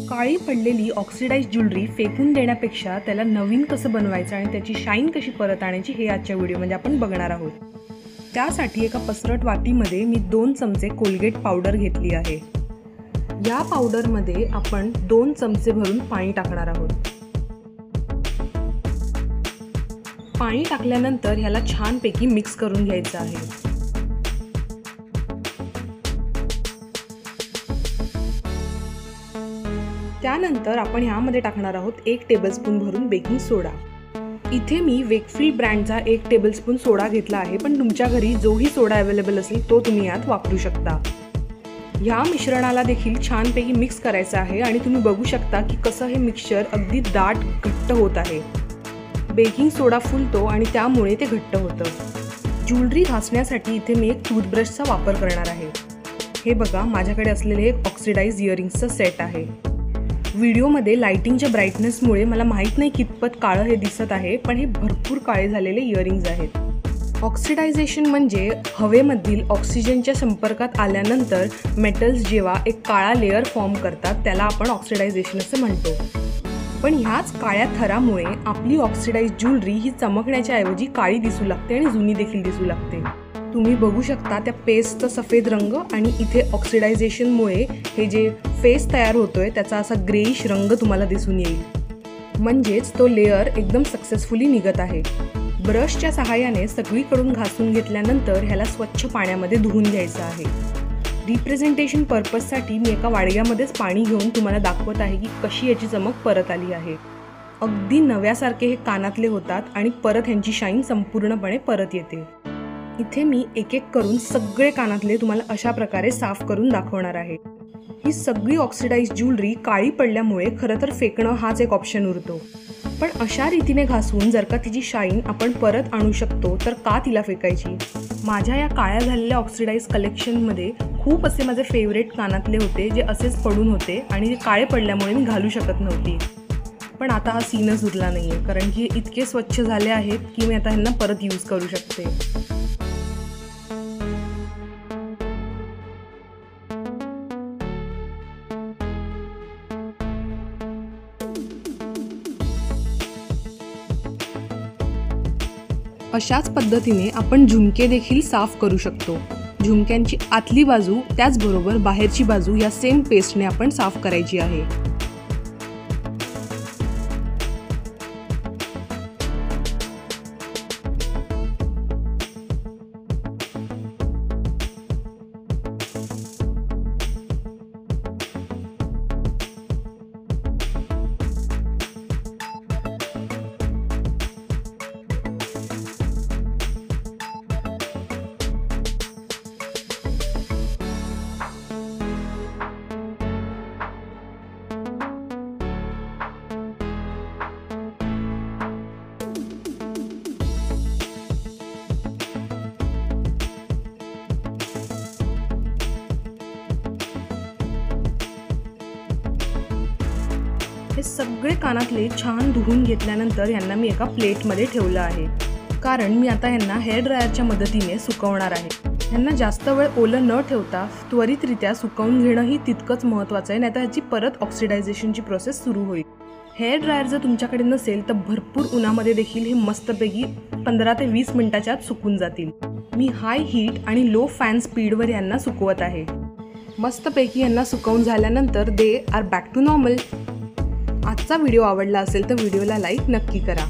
काळी पडलेली oxidised jewellery फेकून देण्यापेक्षा त्याला नवीन कसं बनवायचं आणि त्याची शाईन कशी परत आणायची हे आजच्या व्हिडिओमध्ये आपण बघणार आहोत। त्यासाठी एका पसरट वाटीमध्ये मी 2 चमचे कोलगेट पावडर घेतली आहे। या पावडरमध्ये आपण 2 चमचे भरून पाणी टाकणार आहोत। पाणी टाकल्यानंतर ह्याला छानपैकी मिक्स करून घ्यायचं आहे। त्यानंतर आपण ह्यामध्ये टाकणार आहोत 1 टेबलस्पून भरून बेकिंग सोडा। इथे मी वेकफील्ड ब्रँडचा 1 टेबलस्पून सोडा घेतला आहे, पण तुमच्या घरी जोही सोडा अवेलेबल असेल तो तुम्ही यात वापरू शकता। ह्या मिश्रणाला देखील छानपैकी मिक्स करायचं आहे आणि तुम्ही बघू शकता की कसं हे मिक्सचर अगदी दाट घट्ट होत आहे। बेकिंग सोडा फुलतो आणि त्यामुळे ते घट्ट होतं। ज्वेलरी घासण्यासाठी इथे मी एक टूथब्रशचा वापर करणार आहे। हे बघा, माझ्याकडे असलेले एक ऑक्सिडाइज्ड इयरिंग्सचा सेट आहे। व्हिडिओमध्ये लाइटिंगच्या ब्राइटनेसमुळे मला माहित नाही कितपत काळं हे दिसत आहे, पण हे भरपूर काळे झालेले इयरिंग्स आहेत। ऑक्सिडायझेशन म्हणजे हवेमधील ऑक्सिजनच्या संपर्कात आल्यानंतर मेटल्स जेव्हा एक काळा लेयर फॉर्म करतात त्याला आपण ऑक्सिडायझेशन असे म्हणतो। पण ह्याच काळ्या थरामुळे आपली ऑक्सिडाइज्ड ज्वेलरी ही चमकण्याच्या ऐवजी काळी दिसू लागते आणि जुनी देखील दिसू लागते। तुम्ही बघू शकता त्या पेस्टचा सफेद रंग आणि इथे ऑक्सिडायझेशनमुळे हे जे फेस तयार होतोय त्याचा असा ग्रेइश रंग तुम्हाला दिसून येईल, म्हणजेच तो लेयर एकदम सक्सेसफुली निघत आहे। ब्रशच्या सहाय्याने सगळीकडून घासून घेतल्यानंतर ह्याला स्वच्छ पाण्यामध्ये धुवून घ्यायचं आहे। रिप्रेझेंटेशन पर्पजसाठी मी एका वाडग्यामध्येच पाणी घेऊन तुम्हाला दाखवत आहे की कशी याची चमक परत आली आहे। अगदी नव्यासारखे हे कानातले होतात आणि परत ह्यांची शाईन संपूर्णपणे परत येते। इथे मी एक एक करून सगळे कानातले तुम्हाला अशा प्रकारे साफ करून दाखवणार आहे। ही सगळी ऑक्सिडाइज्ड ज्वेलरी काळी पडल्यामुळे खरं तर फेकणं हाच एक ऑप्शन उरतो, पण अशा रीतीने घासून जर का तिची शाईन आपण परत आणू शकतो तर का तिला फेकायची। माझ्या या काळ्या झालेल्या ऑक्सिडाइज्ड कलेक्शनमध्ये खूप असे माझे फेवरेट कानातले होते जे असेच पडून होते आणि ते काळे पडल्यामुळे मी घालू शकत नव्हती। पण आता हा सीनच उरला नाही आहे, कारण की इतके स्वच्छ झाले आहेत की मी आता ह्यांना परत यूज करू शकते। अशाच पद्धतीने आपण झुमके देखील साफ करू शकतो। झुमक्यांची आतली बाजू त्याचबरोबर बाहेरची बाजू या सेम पेस्टने आपण साफ करायची आहे। हे सगळे कानातले छान धुवून घेतल्यानंतर यांना मी एका प्लेटमध्ये ठेवलं आहे, कारण मी आता यांना हेअर ड्रायरच्या मदतीने सुकवणार आहे। यांना जास्त वेळ ओलं न ठेवता त्वरितरित्या सुकवून घेणंही तितकंच महत्त्वाचं आहे, नाहीतर ह्याची परत ऑक्सिडायझेशनची प्रोसेस सुरू होईल। हेअर ड्रायर जर तुमच्याकडे नसेल तर भरपूर उन्हामध्ये देखील हे मस्तपैकी 15 ते 20 मिनिटाच्या आत सुकून जातील। मी हाय हीट आणि लो फॅन स्पीडवर यांना सुकवत आहे। मस्तपैकी यांना सुकवून झाल्यानंतर they are back to normal. आजचा व्हिडिओ आवडला असेल तर व्हिडिओला लाईक नक्की करा।